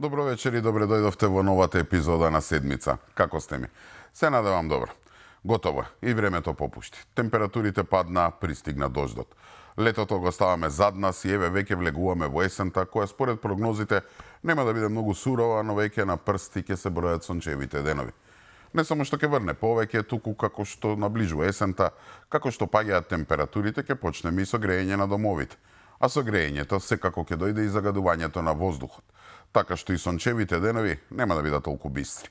Добро вечер и добре дојдовте во новата епизода на Седмица. Како сте ми? Се надевам добро. Готово е, и времето попушти. Температурите падна, пристигна дождот. Летото го ставаме зад нас и еве веќе влегуваме во есента, која според прогнозите нема да биде многу сурова, но веќе на прсти ќе се бројат сончевите денови. Не само што ќе врне повеќе, туку како што наближува есента, како што паѓаат температурите, ќе почнеме и со грејење на домовите. А со грејењето секако ќе дојде и загадувањето на воздухот, така што и сончевите денови нема да бидат толку бистри.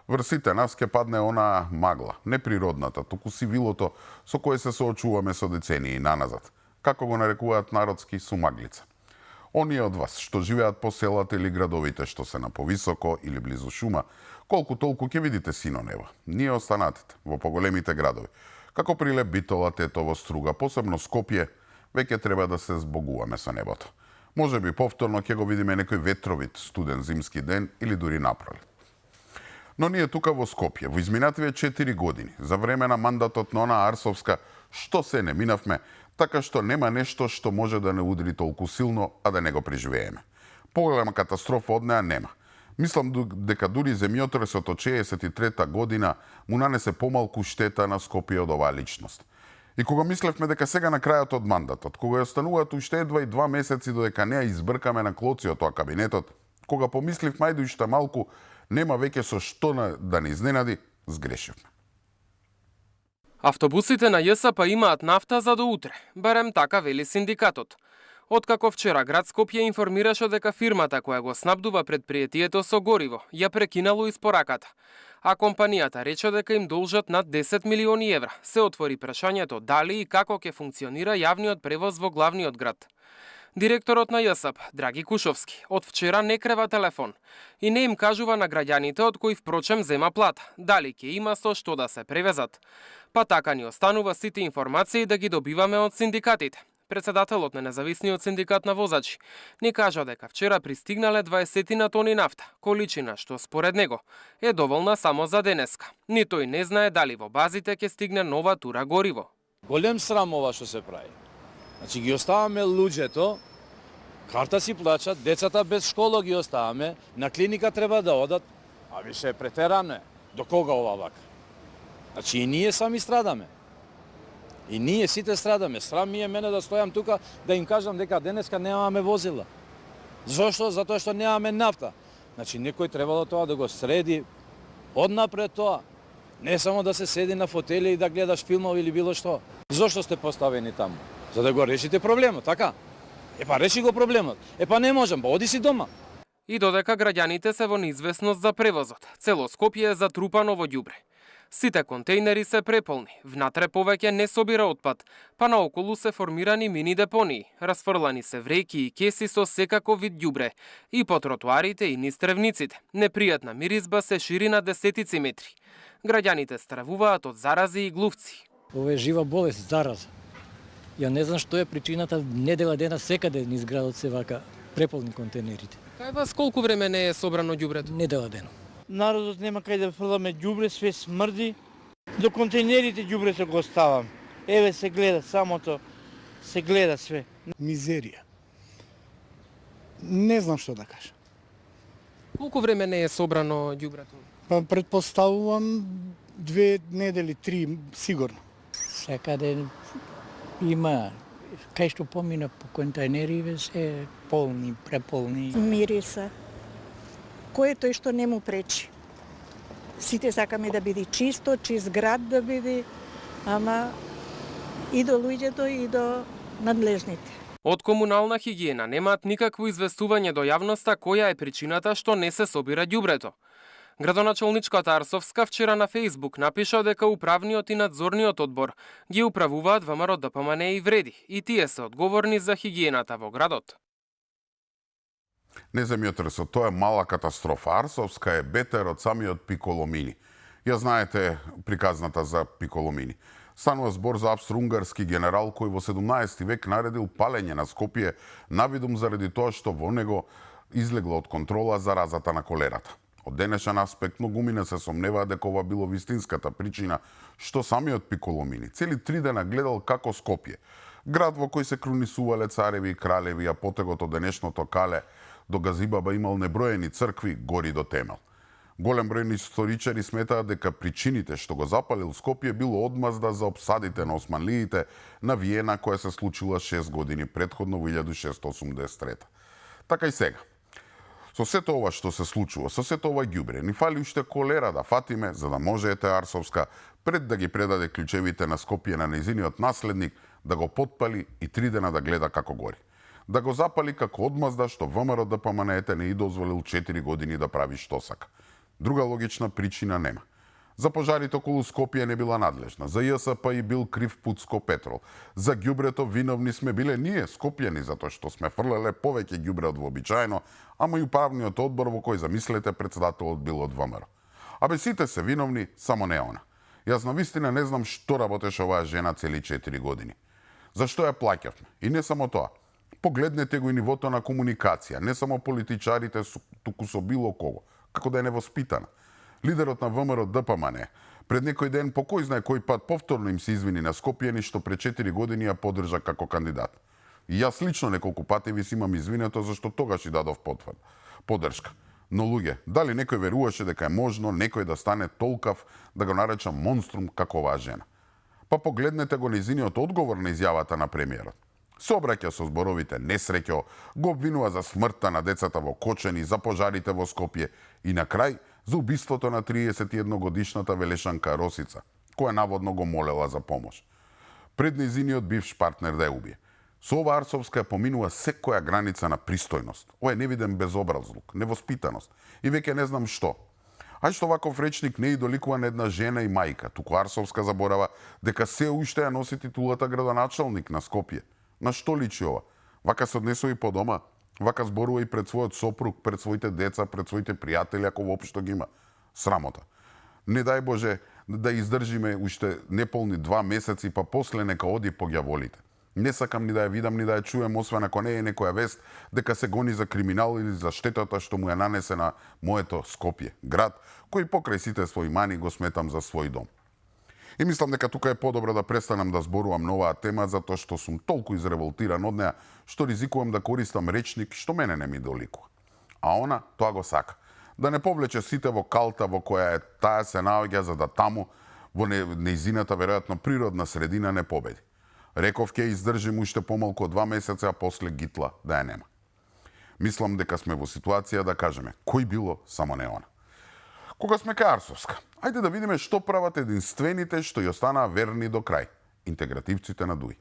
Врсите нас ќе падне онаа магла, неприродната, туку сивилото со кое се соочуваме со децении наназад. Како го нарекуваат народски, сумаглица. Оние од вас што живеат по селата или градовите што се на повисоко или близу шума, колку толку ќе видите сино небо. Ние останатите во поголемите градови, како Прилеп, Битола, Тетово, Струга, посебно Скопје, веќе треба да се збогуваме со небото. Може би повторно ќе го видиме некој ветровит, студен зимски ден или дури напролет. Но ние тука во Скопје, во изминативе 4 години, за време на мандатот на она Арсовска, што се не минавме, така што нема нешто што може да не удри толку силно, а да не го преживееме. Поголема катастрофа од неа нема. Мислам дека дури земјотресот од 63-та година му нанесе помалку штета на Скопје од оваа личност. И кога мислевме дека сега на крајот од мандатот, кога ја остануваат уште едва и 2 месеци додека не ја избркаме на клоци тоа кабинетот, кога помисливме ајде уште малку, нема веќе со што да не изненади, сгрешивме. Автобусите на ЈСП имаат нафта за до утре, барем така вели синдикатот. Откако вчера град Скопје информираше дека фирмата која го снабдува предпријатието со гориво ја прекинало испораката, а компанијата рече дека им должат над 10 милиони евра. Се отвори прашањето дали и како ќе функционира јавниот превоз во главниот град. Директорот на ЈСП, Драги Кушовски, од вчера не крева телефон и не им кажува на граѓаните од кои впрочем зема плата, дали ќе има со што да се превезат. Па така ни останува сите информации да ги добиваме од синдикатите. Председателот на Независниот синдикат на возачи ни кажа дека вчера пристигнале 20 тони нафта, количина што според него е доволна само за денеска. Ни тој не знае дали во базите ќе стигне нова тура гориво. Голем срам ова што се прави. Значи ги оставаме луѓето, карта си плачат, децата без школа ги оставаме, на клиника треба да одат, а више претерано е. До кога ова вака? Значи и ние сами страдаме. И ние сите страдаме. Срам ми е мене да стојам тука да им кажам дека денеска немаме возила. Зошто? Затоа што немаме нафта. Значи некој требало тоа да го среди однапред тоа. Не само да се седи на фотели и да гледаш филмови или било што. Зошто сте поставени таму? За да го решите проблемот, така? Епа реши го проблемот. Епа не можам, оди си дома. И додека граѓаните се во неизвестност за превозот, цело Скопје е затрупано во ѓубре. Сите контејнери се преполни, внатре повеќе не собира отпад, па наоколу се формирани мини депонии, расфрлани се вреќи и кеси со секако вид ѓубре, и по тротоарите и низ тревниците. Непријатна миризба се шири на десетици метри. Граѓаните стравуваат од зарази и глувци. Ова е жива болест, зараза. Ја не знам што е причината, недела дена секаде низ градот се вака преполни контейнерите. Кај вас колку време не е собрано ѓубрето? Недела дена. Народот нема кај да фрламе ѓубре, све смрди. До контейнерите ѓубрето го ставам. Еве се гледа самото, се гледа све. Мизерија. Не знам што да кажам. Колку време не е собрано ѓубрето? Па претпоставувам 2 недели, 3 сигурно. Секаде има кај што помина по контейнери се полни, преполни. Мириса. Кој е тој што не му пречи? Сите сакаме да биде чисто, чист град да биде, ама и до луѓето и до надлежните. Од комунална хигиена немаат никакво известување до јавноста која е причината што не се собира ѓубрето. Градоначалничката Арсовска вчера на Фејсбук напиша дека управниот и надзорниот одбор ги управуваат ВМРО ДПМН и вреди и тие се одговорни за хигиената во градот. Не земјотресот, тоа е мала катастрофа. Арсовска е бетер од самиот Пиколомини. Ја знаете приказната за Пиколомини. Станува збор за австро-унгарски генерал кој во 17 век наредил палење на Скопје навидум заради тоа што во него излегла од контрола заразата на колерата. Од денешен аспект многумина се сомневаат дека ова било вистинската причина што самиот Пиколомини цели 3 дена гледал како Скопје, град во кој се крунисувале цареви и кралеви, а потегот од денешното Кале, до Газибаба имал неброени цркви гори до темел. Голем број историчари сметаат дека причините што го запалил Скопје било одмазда за опсадите на османлиите на Виена која се случила 6 години претходно во 1683. Така и сега. Со сето ова што се случува, со сето ова ѓубре, ни фали уште колера да фатиме за да може Ете Арсовска пред да ги предаде клучевите на Скопје на нејзиниот наследник да го потпали и 3 дена да гледа како гори. Да го запали како одмазда што ВМРО ДПМН не и дозволил 4 години да прави што сака. Друга логична причина нема. За пожарите околу Скопје не била надлежна, за ЈСП и бил крив Пуцко Петрол. За ѓубрето виновни сме биле ние, скопјани, затоа што сме фрлеле повеќе ѓубре од вообичаено, ама и управниот одбор во кој замислете председателот бил од ВМРО. Абе сите се виновни, само не она. Јас навистина не знам што работеше оваа жена цели 4 години. Зашто ја плаќавме? И не само тоа. Погледнете го и нивото на комуникација, не само политичарите, туку со било кого, како да е невоспитана. Лидерот на ВМРО ДПМН пред некој ден по кој знае кој пат повторно им се извини на скопјани што пред 4 години ја поддржа како кандидат. И јас лично неколку пати ви си имам извинето зашто тогаш и дадов поддршка. Но луѓе, дали некој веруваше дека е можно некој да стане толкав да го нареча монструм како оваа жена? Па погледнете го нејзиниот одговор на изјавата на премиерот. Се обраќа со зборовите несреќо, го обвинува за смртта на децата во Кочани, за пожарите во Скопје и на крај за убиството на 31-годишната Велешанка Росица, која наводно го молела за помош. Пред нејзиниот бивш партнер да ја убие. Со ова Арсовска ја поминува секоја граница на пристојност. Ова е невиден безобразлук, невоспитаност и веќе не знам што. Ај што ваков речник не идоликува на една жена и мајка, туку Арсовска заборава дека се уште ја носи титулата градоначалник на Скопје. На што личи ова? Вака се однесува и по дома, вака зборува и пред својот сопруг, пред своите деца, пред своите пријатели, ако воопшто ги има. Срамота. Не дај Боже да издржиме уште неполни 2 месеци, па после нека оди по ѓаволите. Не сакам ни да ја видам, ни да ја чуем, освен ако не е некоја вест дека се гони за криминал или за штетата што му ја нанесе на моето Скопје, град, кој покрај сите своји мани го сметам за свој дом. И мислам дека тука е подобро да престанам да зборувам на оваа тема, затоа што сум толку изреволтиран од неа, што ризикувам да користам речник што мене не ми доликува. А она тоа го сака. Да не повлече сите во калта во која е таа се наоѓа за да таму во нејзината веројатно природна средина не победи. Реков ќе издржим уште помалку од 2 месеца, а после гитла да ја нема. Мислам дека сме во ситуација да кажеме кој било, само не она. Кога сме кај Арсовска, ајде да видиме што прават единствените што ја останаа верни до крај, интегративците на ДУИ.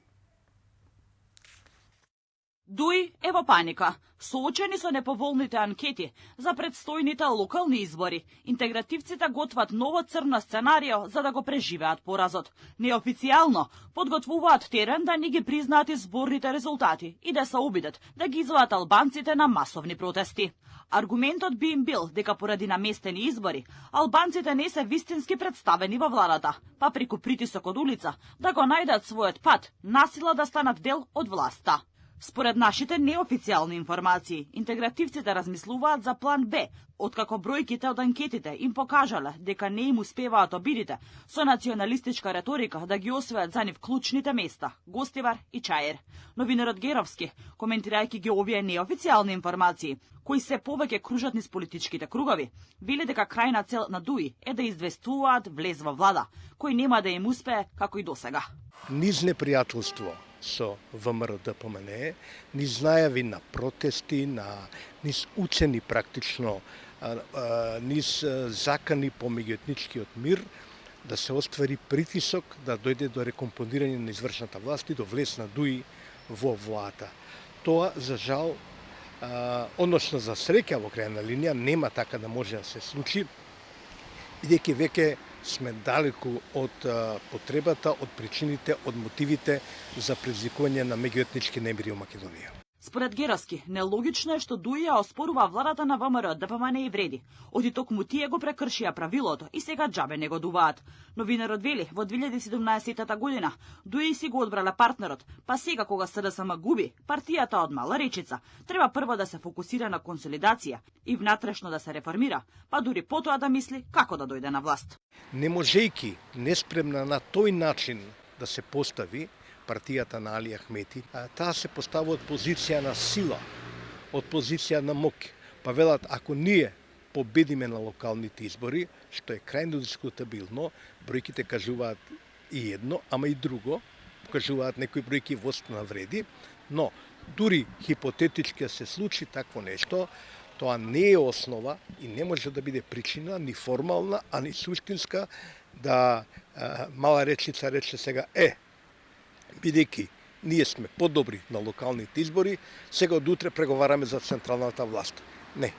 ДУИ е во паника. Соочени со неповолните анкети за предстојните локални избори, интегративците готват ново црно сценарио за да го преживеат поразот. Неофицијално подготвуваат терен да не ги признаат изборните резултати и да се обидат да ги извадат албанците на масовни протести. Аргументот би им бил дека поради наместени избори, албанците не се вистински представени во владата, па преку притисок од улица да го најдат својот пат, насила да станат дел од власта. Според нашите неофицијални информации, интегративците размислуваат за план Б, откако бројките од анкетите им покажале дека не им успеваат обидите со националистичка реторика да ги освојат за нив клучните места – Гостивар и Чаир. Новинарот Геровски, коментирајќи ги овие неофицијални информации, кои се повеќе кружат низ политичките кругови, вели дека крајна цел на ДУИ е да известуваат влез во влада, кој нема да им успее како и досега. Низ непријателство со ВМРО ДПМН, низ најави на протести, низ уцени практично, низ закани по меѓуетничкиот мир, да се оствари притисок да дојде до рекомпонирање на извршната власт и до влез на ДУИ во влада. Тоа, за жал, односно за среќа во крајна линија, нема така да може да се случи, бидејќи веќе сме далеку од потребата, од причините, од мотивите за предизвикување на меѓуетнички немири во Македонија. Според Геровски, нелогично е што ДУИ ја оспорува владата на ВМРО ДПМН и вреди. Оти токму тие го прекршија правилото и сега џабе не го дуваат. Новинарот вели, во 2017 година ДУИ си го одбрала партнерот, па сега кога СДСМ губи, партијата од мала речица треба прво да се фокусира на консолидација и внатрешно да се реформира, па дури потоа да мисли како да дојде на власт. Не можејќи неспремна на тој начин да се постави партијата на Али Ахмети, таа се поставува од позиција на сила од позиција на моќ. Па велат, ако ние победиме на локалните избори, што е крајно дискутабилно, бројките кажуваат и едно, ама и друго, кажуваат некои бројки вост навреди, но дури хипотетички се случи такво нешто, тоа не е основа и не може да биде причина ни формална, а ни суштинска да мала речица рече сега бидејќи ние сме подобри на локалните избори, сега од утре преговараме за централната власт. Не.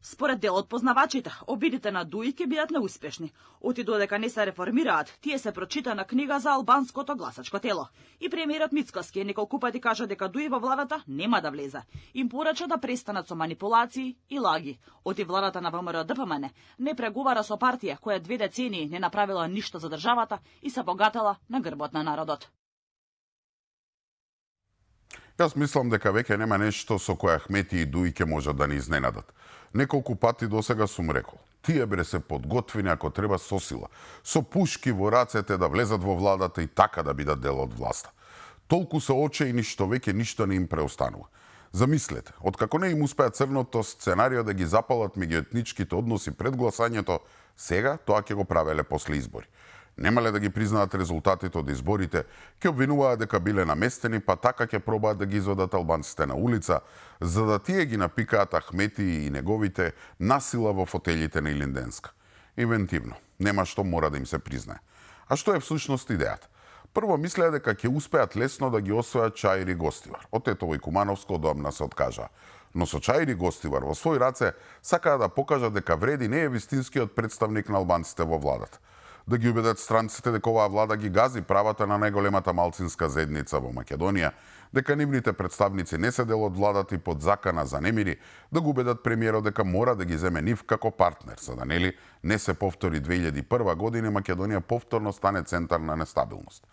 Според дел од познавачите, обидите на ДУИ ќе бидат неуспешни. Оти додека не се реформираат, тие се прочитана книга за албанското гласачко тело. И премиерот Мицкоски неколку пати кажа дека ДУИ во владата нема да влезе. Им порача да престанат со манипулации и лаги. Оти владата на ВМРО ДПМН не преговара со партија која 2 децении не направила ништо за државата и се богатела на грбот на народот. Јас мислам дека веќе нема нешто со која Ахмети и ДУИ ќе можат да ни изненадат. Неколку пати досега сум рекол, тие бре се подготвени ако треба со сила, со пушки во рацете да влезат во владата и така да бидат дел од власта. Толку се очејни што веќе ништо не им преостанува. Замислете, откако не им успеа црното сценарио да ги запалат меѓуетничките односи пред гласањето, сега тоа ќе го правеле после избори. Немале да ги признаат резултатите од изборите, ќе обвинуваат дека биле наместени, па така ќе пробаат да ги изведат албанците на улица, за да тие ги напикаат Ахмети и неговите насила во фотелите на Илинденска. Инвентивно, нема што мора да им се признае. А што е всушност идејата? Прво мислеа дека ќе успеат лесно да ги освојат Чаир и Гостивар. Од Тетово и Кумановско одамна се откажаа. Но со Чаир и Гостивар во свој раце сакаа да покажат дека Вреди не е вистинскиот представник на албанците во владата. Да ги убедат странците дека оваа влада ги гази правата на најголемата малцинска заедница во Македонија, дека нивните представници не се дел од владата и под закана за немири, да го убедат премиерот дека мора да ги земе нив како партнер, за да нели не се повтори 2001 година и Македонија повторно стане центар на нестабилност.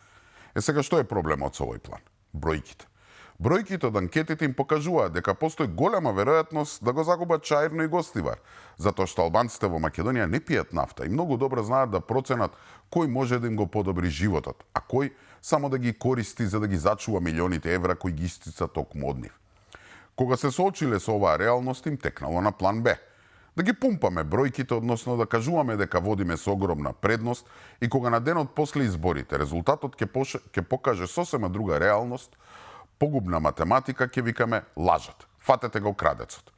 Сега што е проблемот со овој план? Бројките. Бројките од анкетите им покажуваат дека постои голема веројатност да го загубат Чаирно и Гостивар, затоа што албанците во Македонија не пијат нафта и многу добро знаат да проценат кој може да им го подобри животот, а кој само да ги користи за да ги зачува милионите евра кои ги истица токму од нив. Кога се соочиле со оваа реалност, им текнало на план Б. Да ги пумпаме бројките, односно да кажуваме дека водиме со огромна предност и кога на денот после изборите резултатот ќе покаже сосема друга реалност, погубна математика, ќе викаме лажат. Фатете го крадецот.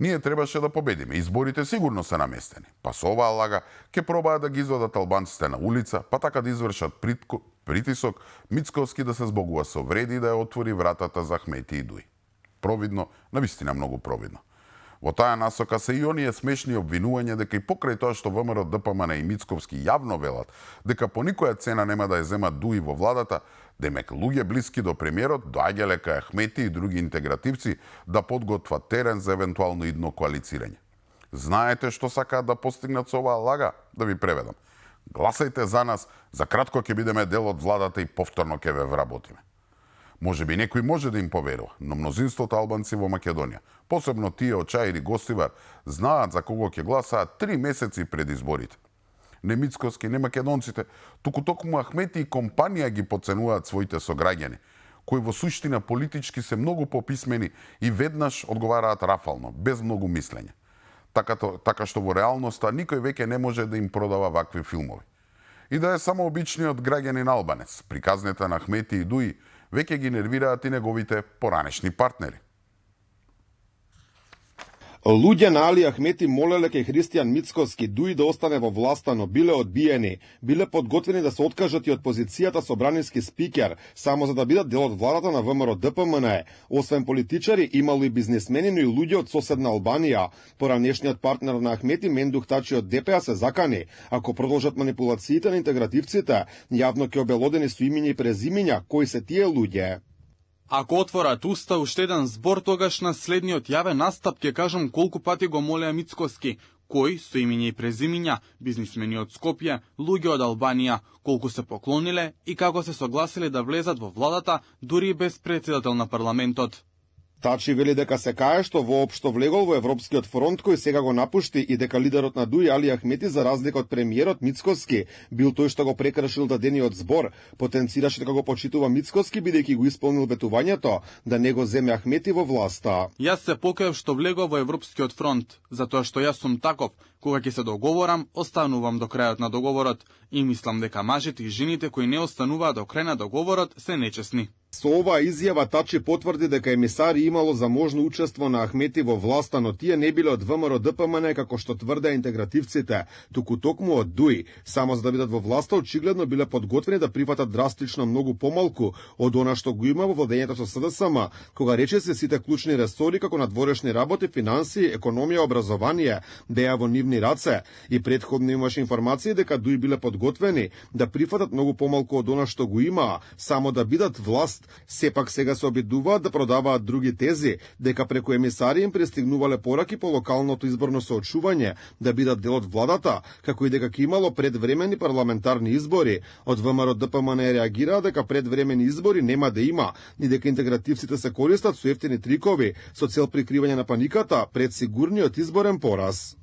Ние требаше да победиме. Изборите сигурно се наместени. Па со оваа лага ќе пробаат да ги изведат албанците на улица, па така да извршат притисок Мицковски да се збогува со Вреди и да ја отвори вратата за Ахмети и ДУИ. Провидно, навистина многу провидно. Во таа насока се и оние смешни обвинувања дека и покрај тоа што ВМРО ДПМН и Мицковски јавно велат дека по никоја цена нема да ја земат ДУИ во владата, демек луѓе блиски до премиерот доаѓале кај Ахмети и други интегративци да подготват терен за евентуално идно коалицирање. Знаете што сакаат да постигнат со оваа лага? Да ви преведам. Гласајте за нас, за кратко ќе бидеме дел од владата и повторно ќе ве вработиме. Може би некој може да им поверува, но мнозинството албанци во Македонија, посебно тие од Чаир и Гостивар, знаат за кого ќе гласаат 3 месеци пред изборите. Не Мицковски, не македонците, туку токму Ахмети и компанија ги подценуваат своите сограѓани, кои во суштина политички се многу пописмени и веднаш одговараат рафално, без многу мислење. Така што во реалноста никој веќе не може да им продава вакви филмови. И да е само обичниот граѓанин албанец, приказните на Ахмети и ДУИ веќе ги нервираат и неговите поранешни партнери. Луѓе на Али Ахмети молеле кај Христијан Мицковски ДУИ да остане во власта, но биле одбиени. Биле подготвени да се откажат и од позицијата собраниски спикер, само за да бидат дел од владата на ВМРО ДПМН. Освен политичари, имало и бизнесмени, но и луѓе од соседна Албанија. Поранешниот партнер на Ахмети, Мендух Тачи од ДПА, се закани. Ако продолжат манипулациите на интегративците, јавно ќе обелодени со имиња и презимиња кои се тие луѓе. Ако отворат уста уште еден збор, тогаш на следниот јавен настап ќе кажам колку пати го молеа Мицковски, кои со имиња и презимиња, бизнисмени од Скопје, луѓе од Албанија, колку се поклониле и како се согласиле да влезат во владата дури без претседател на парламентот. Тачи вели дека се кае што воопшто влегол во Европскиот фронт кој сега го напушти и дека лидерот на ДУИ Али Ахмети, за разлика од премиерот Мицкоски, бил тој што го прекршил дадениот збор, потенцираше дека го почитува Мицкоски бидејќи го исполнил ветувањето да не го земе Ахмети во власта. Јас се покаев што влегов во Европскиот фронт, затоа што јас сум таков. Кога ќе се договорам, останувам до крајот на договорот и мислам дека мажите и жените кои не остануваат до крај на договорот се нечесни. Со оваа изјава Тачи потврди дека емисари имало заможно учество на Ахмети во власта, но тие не биле од ВМРО ДПМН како што тврдеа интегративците, туку токму од ДУИ. Само за да бидат во власта, очигледно биле подготвени да прифатат драстично многу помалку од она што го има во владењето со СДСМ, кога речиси сите клучни ресори како надворешни работи, финансии, економија, образование беа во нивни раце, и претходно имаше информации дека ДУИ биле подготвени да прифатат многу помалку од она што го имаа, само да бидат власт. Сепак сега се обидуваат да продаваат други тези, дека преку емисари им пристигнувале пораки по локалното изборно соочување да бидат дел од владата, како и дека ќе имало предвремени парламентарни избори. Од ВМРО ДПМН реагираа дека предвремени избори нема да има, и дека интегративците се користат со ефтини трикови со цел прикривање на паниката пред сигурниот изборен пораз.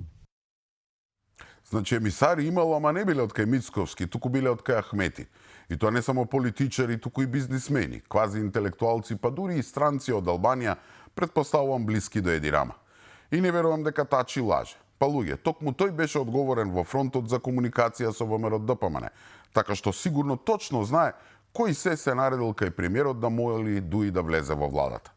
Значи емисари имало, ама не биле од кај Мицковски, туку биле од кај Ахмети. И тоа не само политичари, туку и бизнисмени, квази интелектуалци, па дури и странци од Албанија, предпоставувам блиски до Еди Рама. И не верувам дека Тачи лаже. Па луѓе, токму тој беше одговорен во фронтот за комуникација со ВМРО ДПМН, така што сигурно точно знае кој се наредил кај премиерот да моли ДУИ да влезе во владата.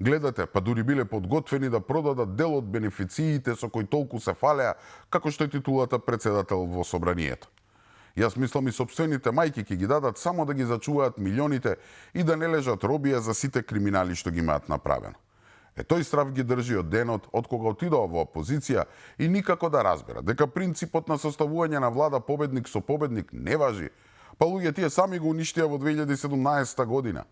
Гледате, па дури биле подготвени да продадат дел од бенефициите со кои толку се фалеа, како што е титулата председател во собранието. Јас мислам и сопствените мајки ќе ги дадат само да ги зачуваат милионите и да не лежат робија за сите криминали што ги имаат направено. Тој страв ги држи од денот од кога отидоа во опозиција и никако да разбера дека принципот на составување на влада победник со победник не важи. Па луѓе тие сами го уништија во 2017 година.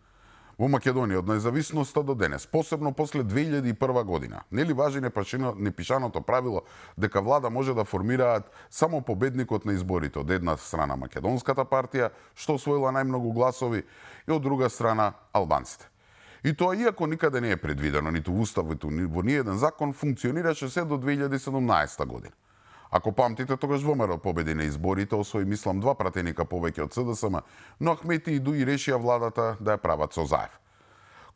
Во Македонија од независноста до денес, посебно после 2001 година, нели важи непишаното правило дека влада може да формираат само победникот на изборите, од една страна Македонската партија, што освоила најмногу гласови, и од друга страна албанците. И тоа иако никаде не е предвидено, ниту во уставот, во ниеден закон, функционираше се до 2017 година. Ако памтите, тогаш ВМРО победи на изборите, освои мислам 2 пратеника повеќе од СДСМ, но Ахмети и ДУИ решија владата да ја прават со Заев.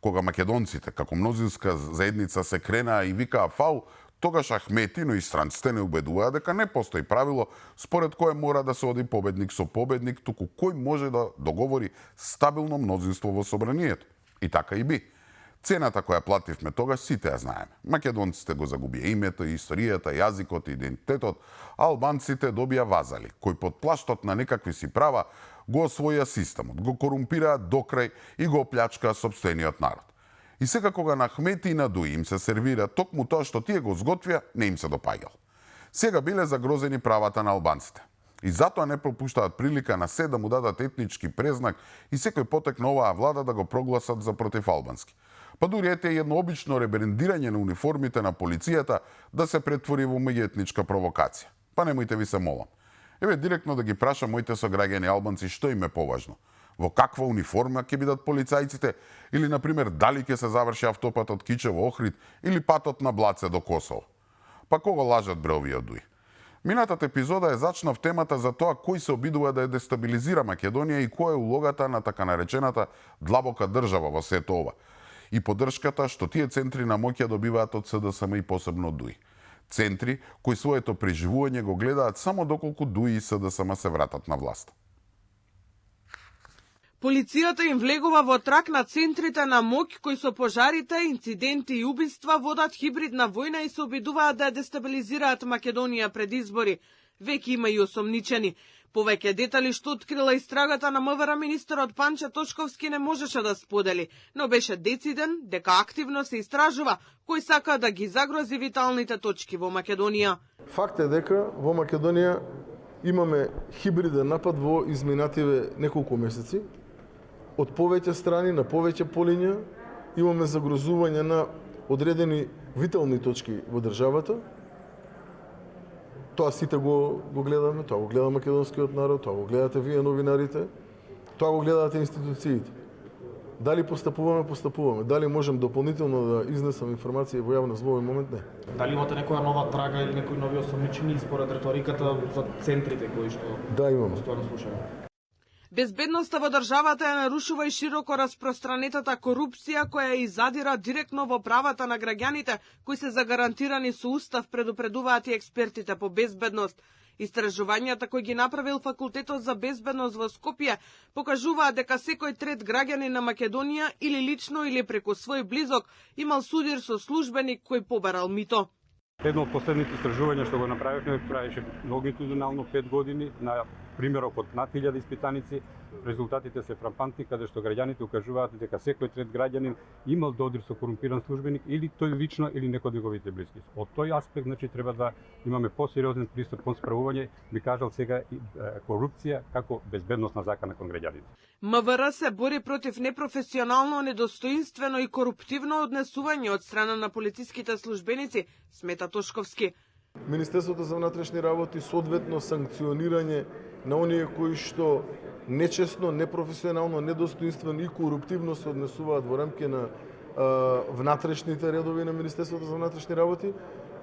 Кога македонците, како мнозинска заедница, се кренаа и викаа фау, тогаш Ахмети, но и странците не убедуваа дека не постои правило според кое мора да се оди победник со победник, туку кој може да договори стабилно мнозинство во собранието. И така и би. Цената која плативме тогаш сите ја знаеме. Македонците го загубија името, историјата, јазикот и идентитетот, а албанците добија вазали, кои под плаштот на некакви си права го освоја системот, го корумпираа докрај и го оплячкаа сопствениот народ. И сега кога на Ахмети и на ДУИ им се сервира токму тоа што тие го зготвија, не им се допаѓал. Сега биле загрозени правата на албанците. И затоа не пропуштаат прилика на се да му дадат етнички презнак и секој потек на оваа влада да го прогласат за противалбански. Па дури ете едно обично ребрендирање на униформите на полицијата да се претвори во меѓуетничка провокација. Па немојте ви се молам. Еве директно да ги прашам моите сограѓани албанци што им е поважно. Во каква униформа ќе бидат полицајците или на пример дали ќе се заврши автопатот Кичево Охрид или патот на Блаце до Косово. Па кого лажат бре овие ДУИ? Минатата епизода зачнав темата за тоа кој се обидува да ја дестабилизира Македонија и која е улогата на така наречената длабока држава во сето ова. И поддршката што тие центри на моќ ја добиваат од СДСМ и посебно од ДУИ. Центри кои своето преживување го гледаат само доколку ДУИ и СДСМ се вратат на власт. Полицијата им влегува во трак на центрите на моќ кои со пожарите, инциденти и убиства водат хибридна војна и се обидуваат да ја дестабилизираат Македонија пред избори. Веќе има и осомничени. Повеќе детали што открила истрагата на МВР министерот Панче Тошковски не можеше да сподели, но беше дециден дека активно се истражува кој сака да ги загрози виталните точки во Македонија. Факт е дека во Македонија имаме хибриден напад во изминативе неколку месеци. Од повеќе страни на повеќе полиња имаме загрозување на одредени витални точки во државата. Тоа сите го гледаме, тоа го гледа македонскиот народ, тоа го гледате вие новинарите, тоа го гледаат институциите. Дали постапуваме, дали можем дополнително да изнесам информација во јавност во овој момент, не. Дали имате некоја нова трага или некои нови осомничени според реториката за центрите кои што Да, имаме. постојано слушаме? Безбедноста во државата ја нарушува и широко распространетата корупција која ја задира директно во правата на граѓаните кои се загарантирани со устав, предупредуваат и експертите по безбедност. Истражувањата кои ги направил Факултетот за безбедност во Скопје покажуваат дека секој трет граѓанин на Македонија или лично или преку свој близок имал судир со службеник кој побарал мито. Едно од последните истражувања што го направивме правеше лонгитудинално 5 години на примерок од над 1000 испитаници. Резултатите се фрапантни, каде што граѓаните укажуваат дека секој трет граѓанин имал додир со корумпиран службеник или тој лично или некој од неговите блиски. Од тој аспект, значи, треба да имаме посериозен пристап кон справување, би кажал сега и корупција како безбедносна закана кон граѓаните. МВР се бори против непрофесионално, недостоинствено и коруптивно однесување од страна на полициските службеници, смета Тошковски. Министерството за внатрешни работи соодветно санкционирање на оние кои што нечесно, непрофесионално, недостоинствено и коруптивно се однесуваат во рамки на внатрешните редови на Министерството за внатрешни работи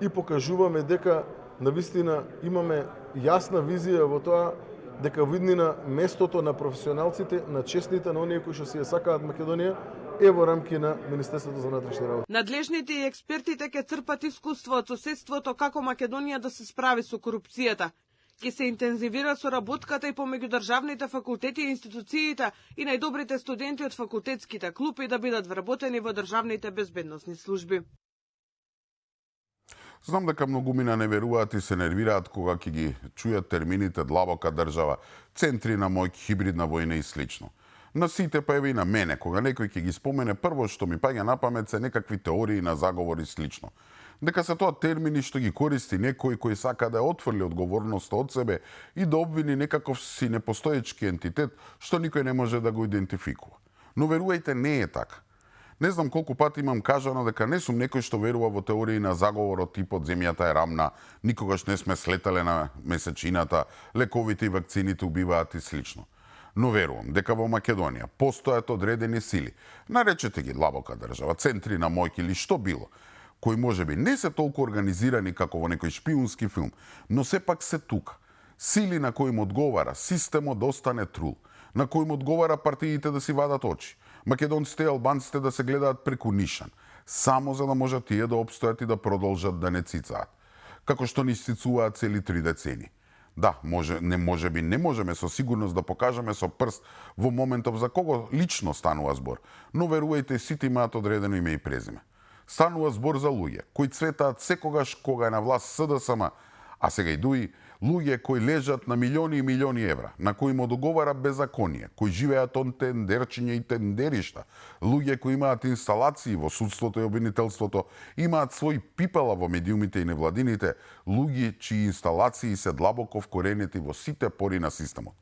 и покажуваме дека навистина имаме јасна визија во тоа дека виднина местото на професионалците, на честните, на оние кои што си ја сакаат Македонија е во рамки на Министерството за внатрешни работи. Надлежните и експертите ќе црпат искуство од соседството како Македонија да се справи со корупцијата. Ќе се интензивира соработката и помеѓу државните факултети и институциите и најдобрите студенти од факултетските клупи да бидат вработени во државните безбедносни служби. Знам дека многумина не веруваат и се нервираат кога ќе ги чујат термините длабока држава, центри на мој, хибридна војна и слично. На сите, па еве и на мене, кога некој ќе ги спомене, прво што ми паѓа на памет се некакви теории на заговори слично. Дека се тоа термини што ги користи некој кој сака да ја отфрли одговорноста од себе и да обвини некаков си непостоечки ентитет што никој не може да го идентификува. Но верувајте, не е така. Не знам колку пати имам кажано дека не сум некој што верува во теории на заговорот типот земјата е рамна, никогаш не сме слетале на месечината, лековите и вакцините убиваат и слично. Но верувам дека во Македонија постојат одредени сили, наречете ги длабока држава, центри на моќ или што било, кои можеби не се толку организирани како во некој шпиунски филм, но сепак се тука. Сили на кои им одговара системот да остане трул, на кои им одговара партиите да си вадат очи, македонците и албанците да се гледаат преку нишан, само за да можат тие да опстојат и да продолжат да не цицаат, како што ни цицуваат цели 3 децени. Да, не можеме со сигурност да покажеме со прст во моментов за кого лично станува збор, но верувајте, сите имаат одредено име и презиме. Станува збор за луѓе кои цветаат секогаш кога е на власт СДСМ, а сега и ДУИ, луѓе кои лежат на милиони и милиони евра, на кои им одговара беззаконие, кои живеат од тендерчиња и тендеришта, луѓе кои имаат инсталации во судството и обвинителството, имаат свој пипела во медиумите и невладините, луѓе чии инсталации се длабоко вкоренети во сите пори на системот.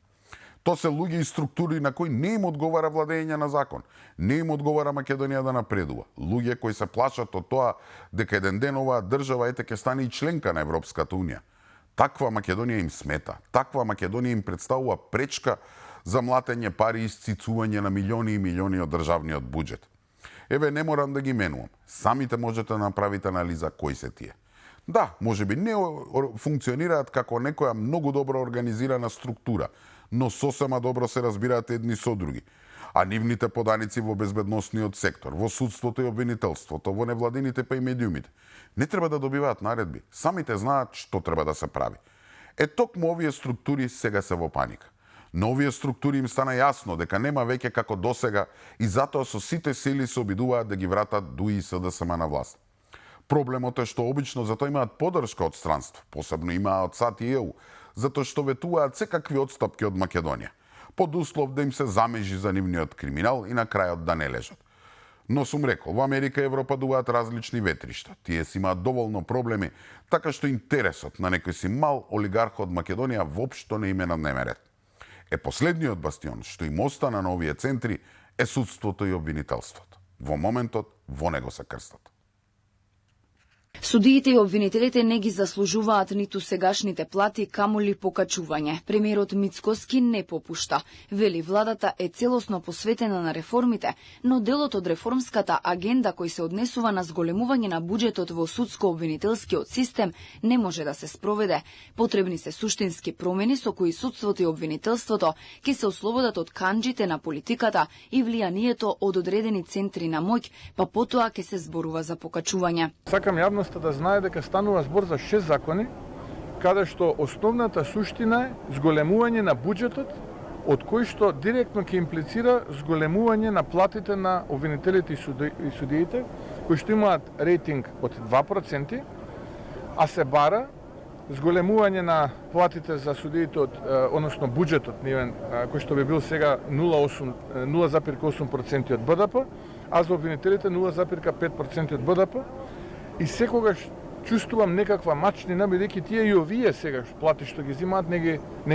То се луѓе и структури на кои не им одговара владење на закон, не им одговара Македонија да напредува. Луѓе кои се плашат од тоа дека еден ден оваа држава ете ќе стане и членка на Европската унија. Таква Македонија им смета, таква Македонија им представува пречка за млатење пари и исцицување на милиони и милиони од државниот буџет. Еве, не морам да ги менувам. Самите можете да направите анализа кои се тие. Да, можеби не функционираат како некоја многу добро организирана структура, но сосема добро се разбираат едни со други. А нивните поданици во безбедносниот сектор, во судството и обвинителството, во невладините па и медиумите, не треба да добиваат наредби. Самите знаат што треба да се прави. Токму овие структури сега се во паника. На овие структури им стана јасно дека нема веќе како досега и затоа со сите сили се обидуваат да ги вратат ДУИ и СДСМ на власт. Проблемот е што обично затоа имаат поддршка од странство, посебно имаат од САД и ЕУ, затоа што ветуваат секакви отстапки од Македонија, под услов да им се замежи за нивниот криминал и на крајот да не лежат. Но сум рекол, во Америка и Европа дуваат различни ветришта. Тие си имаат доволно проблеми, така што интересот на некој си мал олигарх од Македонија воопшто не име на дневен ред. Последниот бастион што им остана на овие центри е судството и обвинителството. Во моментот во него се крстат. Судиите и обвинителите не ги заслужуваат ниту сегашните плати, камоли покачување. Премиерот Мицкоски не попушта. Вели владата е целосно посветена на реформите, но делот од реформската агенда кој се однесува на зголемување на буџетот во судско-обвинителскиот систем не може да се спроведе. Потребни се суштински промени со кои судството и обвинителството ќе се ослободат од канџите на политиката и влијанието од одредени центри на моќ, па потоа ќе се зборува за покачување. Сакам јавноста да знае дека станува збор за 6 закони, каде што основната суштина е зголемување на буџетот, од кој што директно ќе имплицира зголемување на платите на обвинителите и судиите, кои што имаат рейтинг од 2%, а се бара зголемување на платите за судиите односно буџетот нивен, кој што би бил сега 0,8% од БДП, а за обвинителите 0,5% од БДП. И секогаш чувствувам некаква мачнина, бидејќи тие и овие сега плати што ги земаат не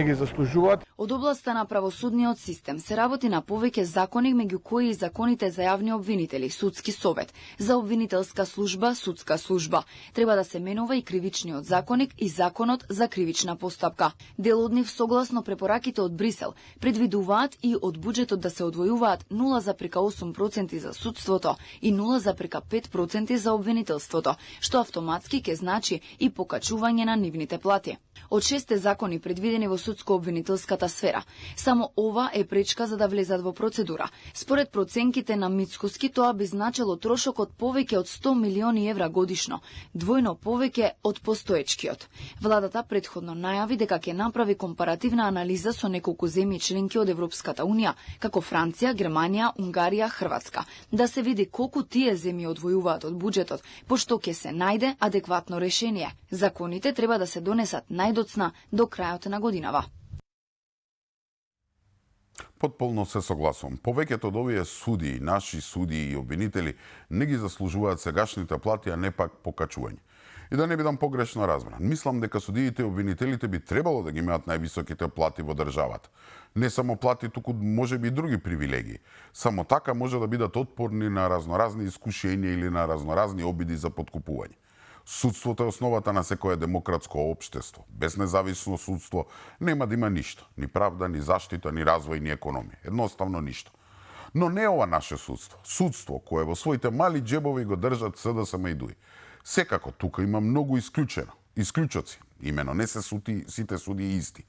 ги заслужуваат. Од областа на правосудниот систем се работи на повеќе закони, меѓу кои и законите за јавни обвинители, судски совет, за обвинителска служба, судска служба. Треба да се менува и кривичниот законник и законот за кривична постапка. Дел од нив согласно препораките од Брисел предвидуваат и од буџетот да се одвојуваат 0,8% за судството и 0,5% за обвинителството, што автоматски ќе значи и покачување на нивните плати. Од 6 закони предвидени во судско-обвинителската сфера, само ова е пречка за да влезат во процедура. Според проценките на Мицкоски, тоа би значило трошок од повеќе од 100 милиони евра годишно, двојно повеќе од постоечкиот. Владата претходно најави дека ќе направи компаративна анализа со неколку земји членки од Европската унија, како Франција, Германија, Унгарија, Хрватска, да се види колку тие земји одвојуваат од буџетот, пошто ќе се најде адекватно решение. Законите треба да се донесат најдоцна до крајот на годинава. Потполно се согласувам. Повеќето од овие судии, наши судии и обвинители не ги заслужуваат сегашните плати, а не пак покачување. И да не бидам погрешно разбран, мислам дека судиите и обвинителите би требало да ги имаат највисоките плати во државата. Не само плати, туку можеби и други привилегии. Само така може да бидат отпорни на разноразни искушенија или на разноразни обиди за подкупување. Судството е основата на секое демократско општество. Без независно судство нема да има ништо. Ни правда, ни заштита, ни развој, ни економија. Едноставно ништо. Но не ова наше судство. Судство кое во своите мали джебови го држат СДСМ и ДУИ. Секако тука има многу исклучоци. Имено не се сите судии исти.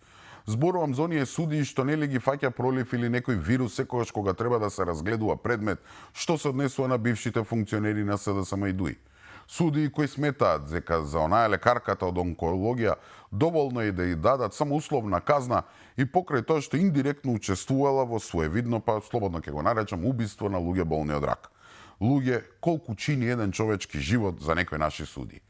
Зборувам за оние судии што нели ги фаќа пролив или некој вирус секогаш кога треба да се разгледува предмет што се однесува на бившите функционери на СДСМ и ДУИ. Судии кои сметаат дека за онаа лекарката од онкологија доволно е да ја дадат само условна казна и покрај тоа што индиректно учествувала во своевидно, па слободно ќе го наречам, убиство на луѓе болни од рак. Луѓе, колку чини еден човечки живот за некои наши судии.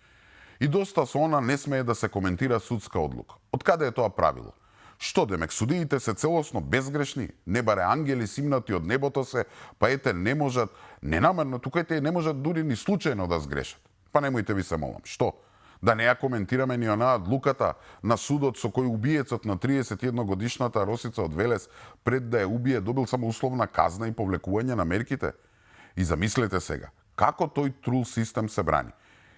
И доста со она не смее да се коментира судска одлука. Од каде е тоа правило? Што демек, судиите се целосно безгрешни, не баре ангели симнати од небото се, па ете не можат, ненамерно, тука ете не можат дури ни случајно да сгрешат. Па немојте ви се молам. Што? Да не ја коментираме ни онаа одлуката на судот со кој убиецот на 31 годишната Росица од Велес пред да ја убие добил само условна казна и повлекување на мерките? И замислете сега, како тој трул систем се брани?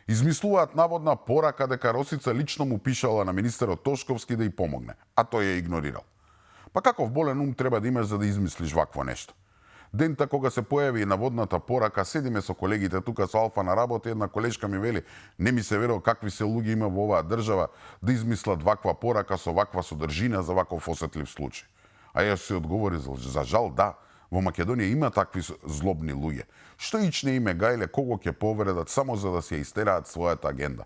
Измислуваат наводна порака дека Росица лично му пишала на министерот Тошковски да ја помогне, а тој ја игнорирал. Па каков болен ум треба да имаш за да измислиш вакво нешто? Дента кога се појави и наводната порака, седиме со колегите тука со Алфа на работа, една колешка ми вели, не ми се верува какви се луѓе има во оваа држава да измислат ваква порака со ваква содржина за ваков осетлив случај. А јас се одговори, за жал да, во Македонија има такви злобни луѓе. Што ичне име гајле кого ќе повредат само за да се истераат својата агенда.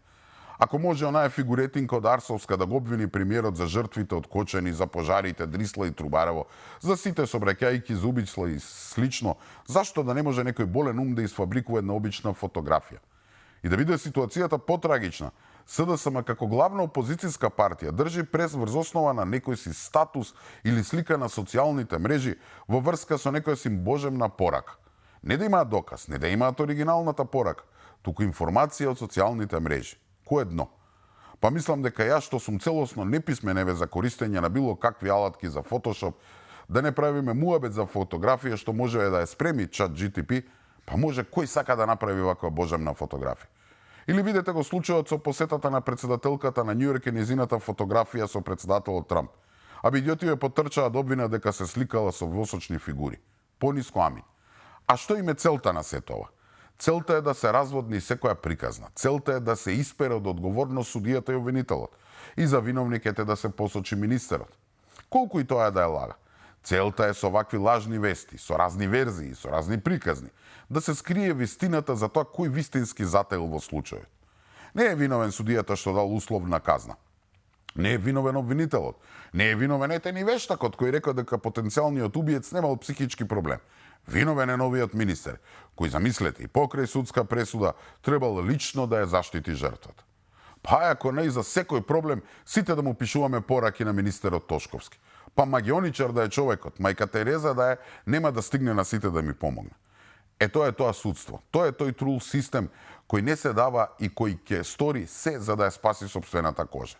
Ако може онаа фигуретинка од Арсовска да го обвини премиерот за жртвите од Кочани, за пожарите, Дрисла и Трубарево, за сите собраќајки за убиства и слично, зашто да не може некој болен ум да изфабрикува една обична фотографија? И да биде ситуацијата потрагична, СДСМ како главна опозицијска партија држи прес врз основа на некој си статус или слика на социјалните мрежи во врска со некоја си божемна порака. Не да имаат доказ, не да имаат оригиналната порака, туку информација од социјалните мрежи. Кое дно? Па мислам дека јас што сум целосно неписмен еве за користење на било какви алатки за Photoshop, да не правиме муабет за фотографија што може да ја спреми чат GTP, па може кој сака да направи ваква божемна фотографија. Или видете го случајот со посетата на председателката на Њујорк и незината фотографија со председателот Трамп. А бидиотиве потрчаа да обвинат дека се сликала со восочни фигури. Пониско амин. А што им е целта на сето ова? Целта е да се разводни секоја приказна. Целта е да се испере од одговорност судијата и обвинителот. И за виновниките да се посочи министерот. Колку и тоа е да е лага. Целта е со вакви лажни вести, со разни верзии, со разни приказни, да се скрие вистината за тоа кој вистински затаил во случајот. Не е виновен судијата што дал условна казна. Не е виновен обвинителот. Не е виновен етен и вештакот кој рекол дека потенцијалниот убиец немал психички проблем. Виновен е новиот министер, кој, замислете, и покрај судска пресуда требал лично да ја заштити жртвата. Па ако не и за секој проблем, сите да му пишуваме пораки на министерот Тошковски. Па магионичар да е човекот, мајка Тереза да е, нема да стигне на сите да ми помогне. Тоа е тоа судство. Тоа е тој трул систем кој не се дава и кој ќе стори се за да ја спаси собствената кожа.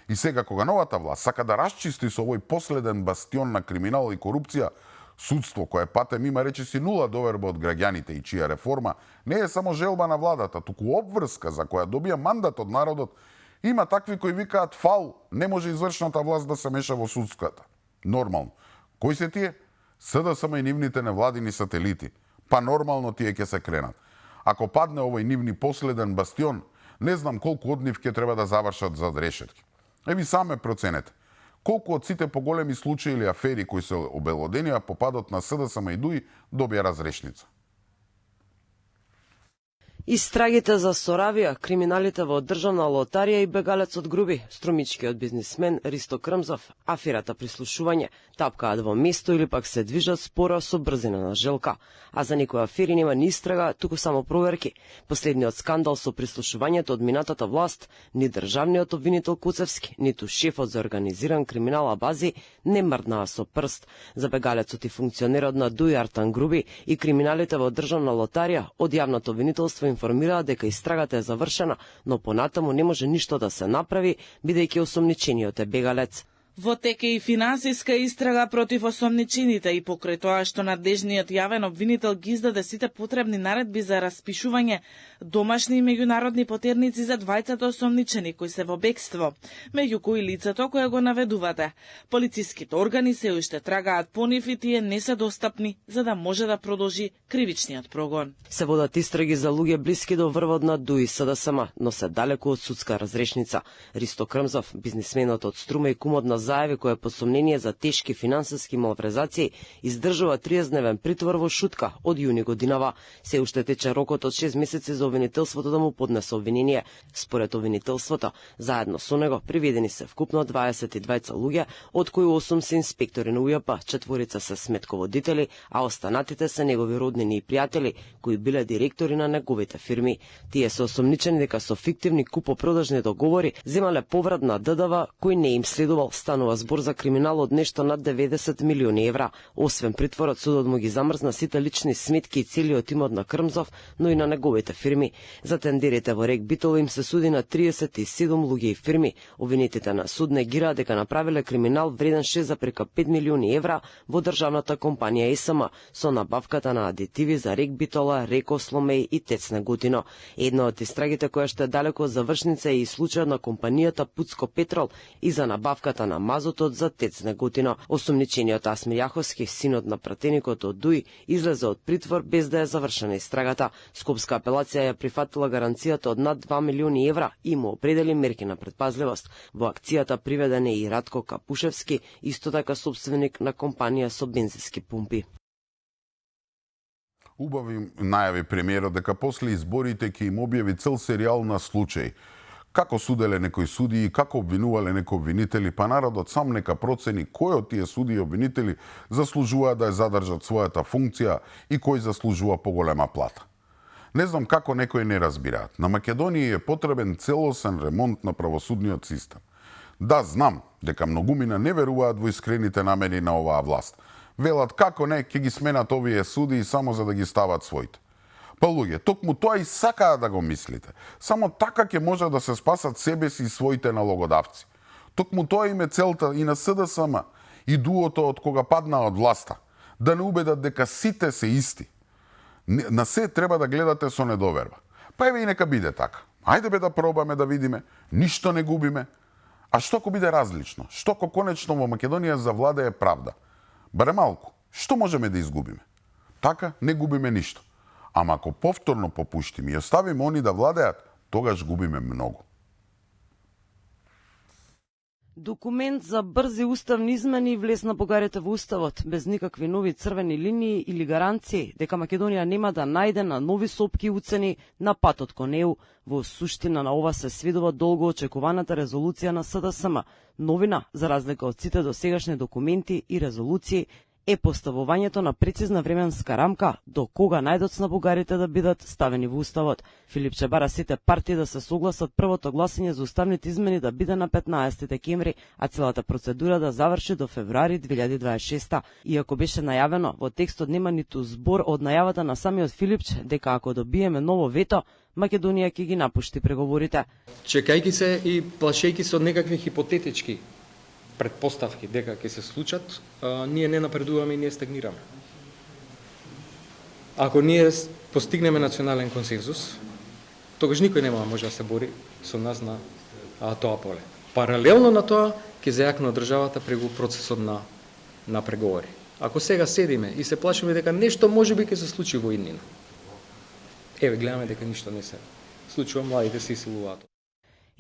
И сега кога новата власт сака да расчисти со овој последен бастион на криминал и корупција, судство кое патем има речиси нула доверба од граѓаните и чија реформа не е само желба на владата, туку обврска за која добија мандат од народот, има такви кои викаат фал, не може извршната власт да се меша во судската. Нормално. Кои се тие? СДСМ и нивните невладини сателити. Па нормално тие ќе се кренат. Ако падне овој нивни последен бастион, не знам колку од нив ќе треба да завршат зад решетки. Еви саме проценете. Колку од сите поголеми случаи или афери кои се обелоденија по падот на СДСМ и ДУИ добија разрешница? Истрагите за Соравија, криминалите во државна лотарија и бегалецот Груби, струмичкиот бизнисмен Ристо Крмзов, аферата прислушување, тапкаат во место или пак се движат споро со брзина на желка. А за некои афери нема ни истрага, туку само проверки. Последниот скандал со прислушувањето од минатата власт, ни државниот обвинител Куцевски, ниту шефот за организиран криминал Абази не мрднаа со прст. За бегалецот и функционерот на ДУИ Артан Груби и криминалите во државна лотарија од јавното обвинителство информираат дека истрагата е завршена, но понатаму не може ништо да се направи, бидејќи осомничениот е бегалец. Во тек е и финансиска истрага против осомничените и покрај тоа што надлежниот јавен обвинител ги издаде сите потребни наредби за распишување домашни и меѓународни потерници за двајцата осомничени кои се во бегство, меѓу кои лицето кое го наведувате. Полициските органи се уште трагаат по нив и тие не се достапни за да може да продолжи кривичниот прогон. Се водат истраги за луѓе блиски до врвот на ДУИ СДСМ, но се далеку од судска разрешница. Ристо Крмзов, бизнисменот од Струма и кумот на Заеви, кој е под сомнение за тешки финансиски малврезации, издржува 30-дневен притвор во Шутка од јуни годинава. Се уште тече рокот од 6 месеци за обвинителството да му поднесе обвинение. Според обвинителството, заедно со него приведени се вкупно 22 луѓе, од кои 8 се инспектори на УЈП, 4 се сметководители, а останатите се негови роднини и пријатели, кои биле директори на неговите фирми. Тие се осомничени дека со фиктивни купопродажни договори земале поврат на ДДВ кој не им следувал. Станува збор за криминал од нешто над 90 милиони евра. Освен притворот, судот му ги замрзна сите лични сметки и целиот имот на Крмзов, но и на неговите фирми. За тендерите во Рек Битола им се суди на 37 луѓе и фирми. Обвинетите на суд негираат дека направиле криминал вреден 6,5 милиони евра во државната компанија СМ со набавката на адитиви за Рек Битола, Реко Сломеј и Тец Неготино. Една од истрагите која што е далеко од завршница е и случајот на компанијата Пуцко Петрол и за набавката на мазотот за Тец Неготино. Осомничениот Асмир Јаховски, синот на пратеникот од ДУИ, излезе од притвор без да е завршена истрагата. Скопска апелација ја прифатила гаранцијата од над 2 милиони евра и му определи мерки на предпазливост. Во акцијата приведен е и Радко Капушевски, исто така собственик на компанија со бензински пумпи. Убави најави премиерот дека после изборите ќе им објави цел серијал на случаи. Како суделе некои судии, како обвинувале некои обвинители, па народот сам нека процени кој од тие судии и обвинители заслужува да ја задржат својата функција и кој заслужува поголема плата. Не знам како некои не разбираат. На Македонија е потребен целосен ремонт на правосудниот систем. Да, знам дека многумина не веруваат во искрените намери на оваа власт. Велат како не, ќе ги сменат овие судии само за да ги стават своите. Па луѓе, токму тоа и сакаат да го мислите. Само така ќе може да се спасат себе си и своите налогодавци. Токму тоа им е целта и на СДСМ, и дуото од кога падна од власта. Да не убедат дека сите се исти. На се треба да гледате со недоверба. Па еве и нека биде така. Ајде бе да пробаме да видиме, ништо не губиме. А што ако биде различно? Што ако конечно во Македонија завладее правда? Баре малку, што можеме да изгубиме? Така не губиме ништо. Ама ако повторно попуштиме и оставиме они да владеат, тогаш губиме многу. Документ за брзи уставни измени влез на Бугарите во уставот, без никакви нови црвени линии или гаранции дека Македонија нема да најде на нови сопки уцени на патот кон ЕУ. Во суштина на ова се сведува долго очекуваната резолуција на СДСМ. Новина, за разлика од сите досегашни документи и резолуции, е поставувањето на прецизна временска рамка до кога најдоцна бугарите да бидат ставени во уставот. Филипче бара сите партии да се согласат првото гласање за уставните измени да биде на 15 декември, а целата процедура да заврши до февруари 2026. Иако беше најавено, во текстот нема ниту збор од најавата на самиот Филипче дека ако добиеме ново вето, Македонија ќе ги напушти преговорите. Чекајќи се и плашејќи се од некакви хипотетички предпоставки дека ќе се случат, ние не напредуваме и ние стагнираме. Ако ние постигнеме национален консензус, тогаш никој нема може да се бори со нас на тоа поле. Паралелно на тоа ќе зајакне државата преку процесот на преговори. Ако сега седиме и се плашиме дека нешто можеби ќе се случи во иднина, еве гледаме дека ништо не се случува, младите се исилуваат.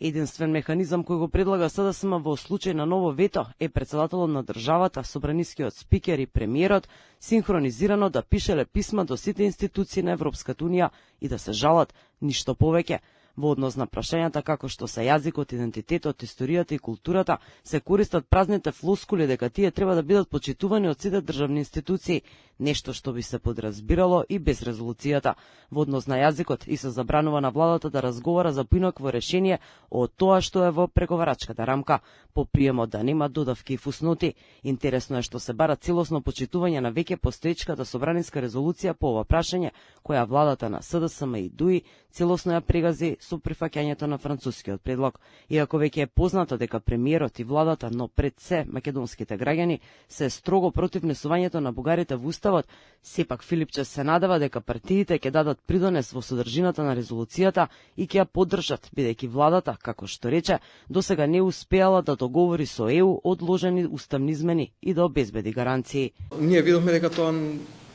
Единствен механизам кој го предлага СДСМ во случај на ново вето е председателот на државата, собранискиот спикер и премиерот синхронизирано да пишеле писма до сите институции на Европската унија и да се жалат, ништо повеќе. Во однос на прашањата како што се јазикот, идентитетот, историјата и културата, се користат празните флоскули дека тие треба да бидат почитувани од сите државни институции, нешто што би се подразбирало и без резолуцијата. Во однос на јазикот и се забранува на владата да разговара за поинакво решение од тоа што е во преговарачката рамка, по приемот да нема додавки и фусноти. Интересно е што се бара целосно почитување на веќе постоечката собраниска резолуција по ова прашање, која владата на СДСМ и ДУИ целосно ја прегази со прифаќањето на францускиот предлог. Иако веќе е познато дека премиерот и владата, но пред се македонските граѓани, се строго против внесувањето на бугарите во уставот, сепак Филипче се надева дека партиите ќе дадат придонес во содржината на резолуцијата и ќе ја поддржат, бидејќи владата, како што рече, досега не успеала да договори со ЕУ одложени уставни измени и да обезбеди гаранции. Ние видовме дека тоа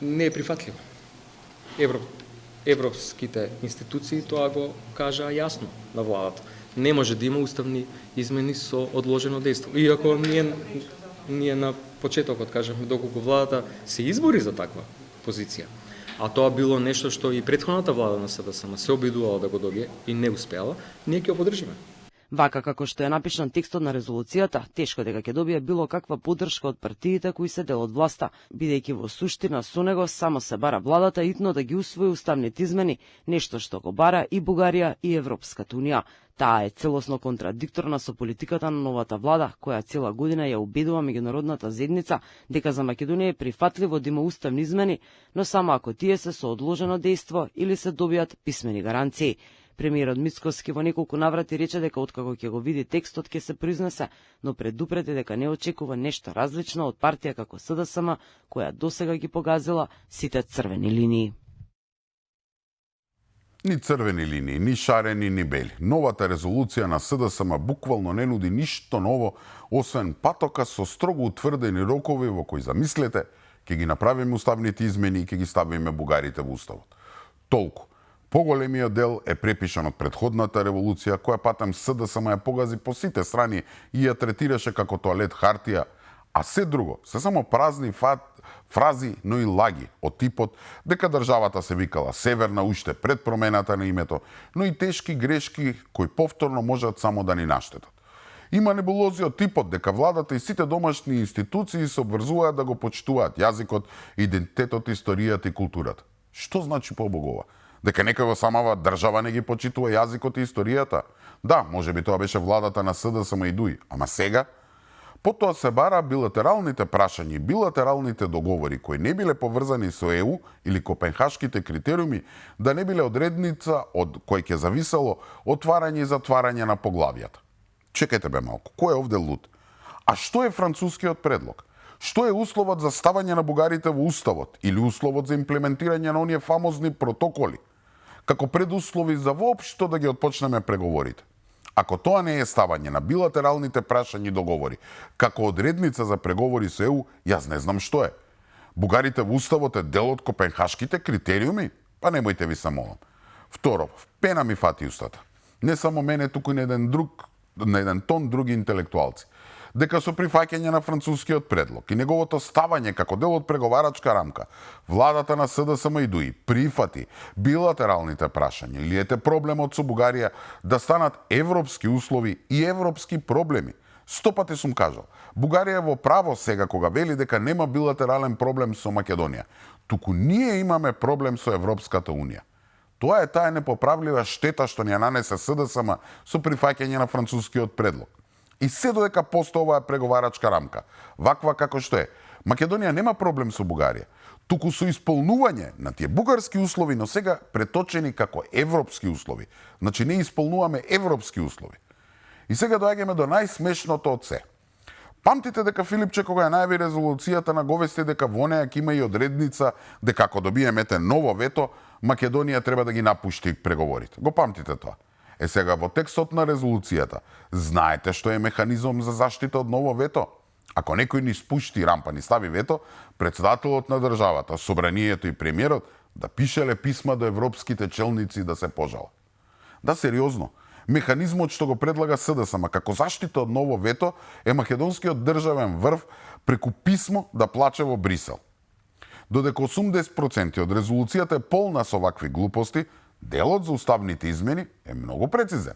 не е прифатливо. Европските институции тоа го кажаа јасно на владата. Не може да има уставни измени со одложено дејство. Иако ние на почетокот кажавме доколку владата се избори за таква позиција, а тоа било нешто што и претходната влада на СДСМ се обидувала да го добие и не успеала, ние ќе го поддржиме. Вака како што е напишан текстот на резолуцијата, тешко дека ќе добие било каква поддршка од партиите кои се дел од власта, бидејќи во суштина со него само се бара владата итно да ги усвои уставните измени, нешто што го бара и Бугарија и Европската унија. Таа е целосно контрадикторна со политиката на новата влада, која цела година ја убедува меѓународната заедница дека за Македонија е прифатливо да има уставни измени, но само ако тие се со одложено дејство или се добијат писмени гаранции. Премиерот Мицкоски во неколку наврати рече дека откако ќе го види текстот ќе се произнесе, но предупреди дека не очекува нешто различно од партија како СДСМ, која досега ги погазила сите црвени линии. Ни црвени линии, ни шарени, ни бели. Новата резолуција на СДСМ буквално не нуди ништо ново, освен патока со строго утврдени рокови во кои замислете, ќе ги направиме уставните измени и ќе ги ставиме бугарите во уставот. Толку. Поголемиот дел е препишан од претходната револуција, која патем СДСМ ја погази по сите страни и ја третираше како тоалет хартија, а се друго се само празни фрази, но и лаги од типот дека државата се викала Северна уште пред промената на името, но и тешки грешки кои повторно можат само да ни наштетат. Има небулози од типот дека владата и сите домашни институции се обврзуваат да го почитуваат јазикот, идентитетот, историјата и културата. Што значи побогова? Дека некој во самава држава не ги почитува јазикот и историјата? Да, можеби тоа беше владата на СДСМ и ДУИ, ама сега? Потоа се бара билатералните прашања и билатералните договори кои не биле поврзани со ЕУ или копенхашките критериуми да не биле одредница од кој ќе зависело отварање и затварање на поглавијата. Чекајте бе малку, кој е овде луд? А што е францускиот предлог? Што е условот за ставање на бугарите во уставот или условот за имплементирање на оние фамозни протоколи? како предуслови за воопшто да ги отпочнеме преговорите. Ако тоа не е ставање на билатералните прашања и договори, како одредница за преговори со ЕУ, јас не знам што е. Бугарите во уставот е дел од копенхашките критериуми? Па немојте ви се молам. Второ, пена ми фати устата. Не само мене, туку и на еден тон други интелектуалци. Дека со прифаќање на францускиот предлог и неговото ставање како дел од преговарачка рамка, владата на СДСМ и ДУИ прифати билатералните прашања или ете проблемот со Бугарија да станат европски услови и европски проблеми. 100 пати сум кажал, Бугарија е во право сега кога вели дека нема билатерален проблем со Македонија. Туку ние имаме проблем со Европската Унија. Тоа е таа непоправлива штета што ни ја нанесе СДСМ со прифаќање на францускиот предлог. И се додека постои оваа преговарачка рамка, ваква како што е, Македонија нема проблем со Бугарија, туку со исполнување на тие бугарски услови, но сега преточени како европски услови. Значи не исполнуваме европски услови. И сега доаѓаме до најсмешното од се. Памтите дека Филипче кога ја најави резолуцијата на говести дека во неја ќе има и одредница дека ако добиеме ново вето, Македонија треба да ги напушти преговорите. Го памтите тоа? Е сега во текстот на резолуцијата, знаете што е механизм за заштита од ново вето? Ако некој ни спушти рампа, ни стави вето, председателот на државата, собранието и премиерот да пишеле писма до европските челници да се пожала. Да, сериозно. Механизмот што го предлага СДСМ како заштита од ново вето е македонскиот државен врв преку писмо да плаче во Брисел. Додека 80% од резолуцијата е полна со вакви глупости, делот за уставните измени е многу прецизен.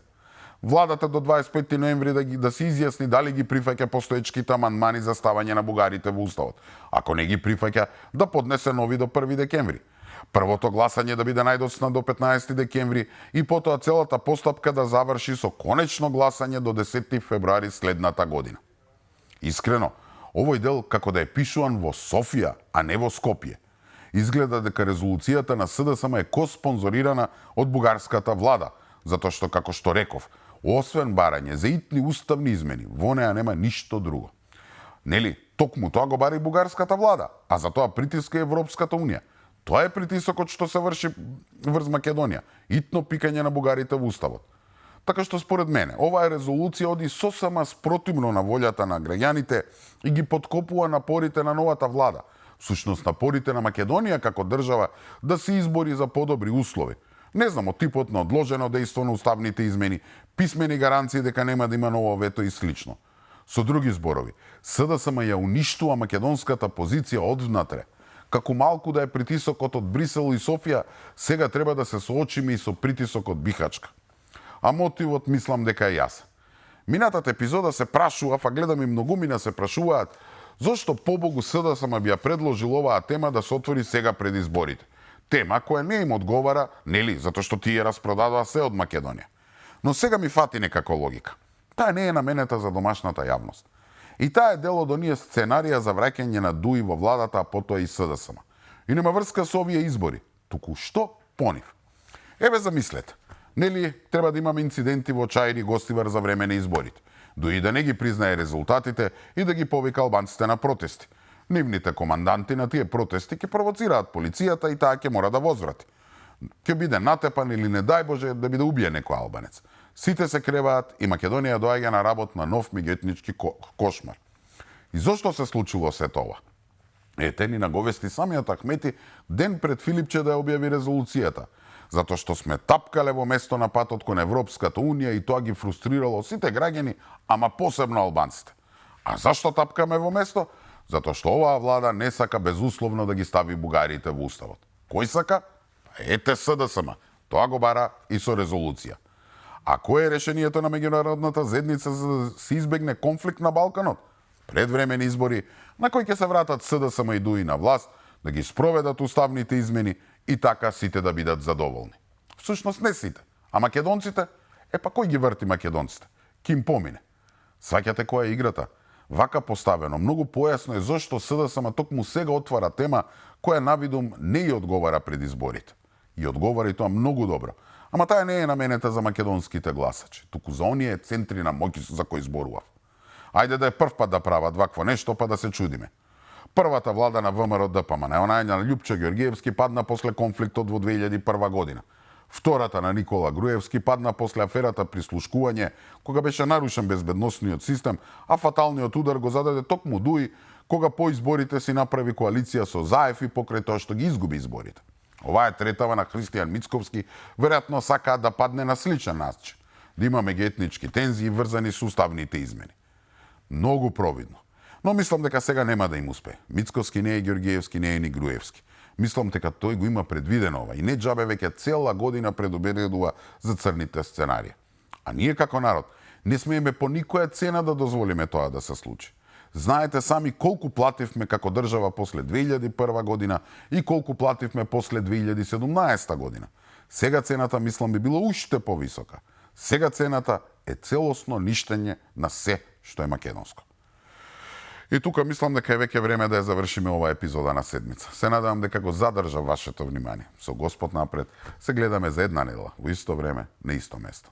Владата до 25 ноември да се изјасни дали ги прифаќа постоечките амандмани за ставање на бугарите во уставот. Ако не ги прифаќа, да поднесе нови до 1 декември. Првото гласање да биде најдоцна до 15 декември и потоа целата постапка да заврши со конечно гласање до 10 февруари следната година. Искрено, овој дел како да е пишуван во Софија, а не во Скопје. Изгледа дека резолуцијата на СДСМ е коспонзорирана од бугарската влада, затоа што, како што реков, освен барање за итни уставни измени, во неа нема ништо друго. Нели, токму тоа го бара и бугарската влада, а за тоа притиска и Европската Унија. Тоа е притисокот што се врши врз Македонија, итно пикање на бугарите во уставот. Така што според мене, оваа резолуција оди сосема спротивно на волјата на граѓаните и ги подкопува напорите на новата влада, всушност напорите на Македонија како држава да се избори за подобри услови. Не знам, од типот на одложено дејство на уставните измени, писмени гаранции дека нема да има ново вето и слично. Со други зборови, СДСМ ја уништува македонската позиција одвнатре. Како малку да е притисокот од Брисел и Софија, сега треба да се соочиме и со притисок од Бихачка. А мотивот мислам дека е јасен. Минатата епизода се прашував, а гледам и многумина се прашуваат, зошто побогу СДСМ би ја предложил оваа тема да се отвори сега пред изборите. Тема која не им одговара, нели, затоа што тие распродадоа се од Македонија. Но сега ми фати некако логика. Таа не е наменета за домашната јавност. И таа е дел од оние сценарија за враќање на ДУИ во владата, а потоа и СДСМ. И нема врска со овие избори. Туку што по нив. Еве замислете. Нели треба да имаме инциденти во Чаир и Гостивар за време на изборите. ДУИ да не ги признае резултатите и да ги повика албанците на протести. Нивните команданти на тие протести ќе провоцираат полицијата и таа ќе мора да возврати. Ќе биде натепан или не дај Боже да биде убие некој албанец. Сите се креваат и Македонија доаѓа на работ на нов меѓуетнички кошмар. И зошто се случило се тоа? Ете ни наговести самиот Ахмети ден пред Филипче да ја објави резолуцијата, затоа што сме тапкале во место на патот кон Европската Унија и тоа ги фрустрирало сите граѓани, ама посебно албанците. А зашто тапкаме во место? Затоа што оваа влада не сака безусловно да ги стави бугарите во уставот. Кој сака? Ете СДСМ. Тоа го бара и со резолуција. А кое е решението на меѓународната заедница за да се избегне конфликт на Балканот? Предвремени избори на кои ќе се вратат СДСМ и ДУИ на власт, да ги спроведат уставните измени и така сите да бидат задоволни. Всушност не сите, а македонците? Па кој ги врти македонците? Ким помине? Сваќате која е играта? Вака поставено, многу појасно е зошто СДСМ токму сега отвара тема која навидум не ја одговара пред изборите. И одговара и тоа многу добро. Ама таа не е наменета за македонските гласачи, туку за оние центри на моќ за кои зборував. Ајде да е прв пат да прават вакво нешто, па да се чудиме. Првата влада на ВМРО ДПМН, онаја на Љупчо Ѓоргиевски, падна после конфликтот во 2001 година. Втората на Никола Груевски падна после аферата прислушкување, кога беше нарушен безбедносниот систем, а фаталниот удар го зададе токму Дуи, кога по изборите си направи коалиција со Заев и покрај тоа што ги изгуби изборите. Ова е третава на Христијан Мицковски, веројатно сакаат да падне на сличен начин, да има меѓуетнички тензии врзани со уставните измени. Многу провидно. Но мислам дека сега нема да им успее. Мицковски не е Ѓоргиевски, не е ни Груевски. Мислам дека тој го има предвидено ова и не џабе веќе цела година предобедува за црните сценарии. А ние како народ не смееме по никоја цена да дозволиме тоа да се случи. Знаете сами колку плативме како држава после 2001 година и колку плативме после 2017 година. Сега цената, мислам, би било уште повисока. Сега цената е целосно ништење на се што е македонско. И тука мислам дека е веќе време да ја завршиме ова епизода на седмица. Се надевам дека го задржа вашето внимание. Со Господ напред, се гледаме за една недела, во исто време, на исто место.